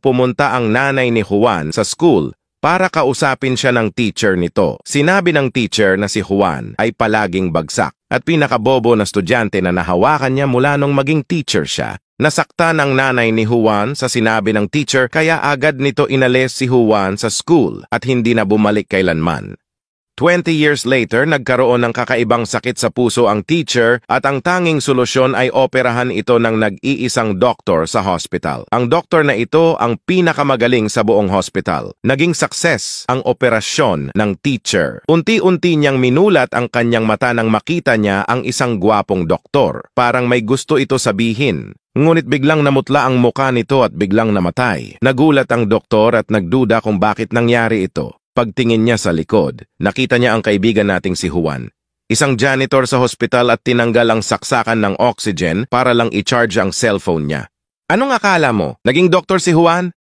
pumunta ang nanay ni Juan sa school para kausapin siya ng teacher nito. Sinabi ng teacher na si Juan ay palaging bagsak at pinakabobo na estudyante na nahawakan niya mula nung maging teacher siya. Nasaktan ang nanay ni Juan sa sinabi ng teacher kaya agad nito inalis si Juan sa school at hindi na bumalik kailanman. 20 years later, nagkaroon ng kakaibang sakit sa puso ang teacher at ang tanging solusyon ay operahan ito ng nag-iisang doktor sa hospital. Ang doktor na ito ang pinakamagaling sa buong hospital. Naging success ang operasyon ng teacher. Unti-unti niyang minulat ang kanyang mata nang makita niya ang isang gwapong doktor. Parang may gusto ito sabihin. Ngunit biglang namutla ang muka nito at biglang namatay. Nagulat ang doktor at nagduda kung bakit nangyari ito. Pagtingin niya sa likod, nakita niya ang kaibigan nating si Juan. Isang janitor sa hospital at tinanggal ang saksakan ng oxygen para lang i-charge ang cellphone niya. Anong akala mo? Naging doktor si Juan?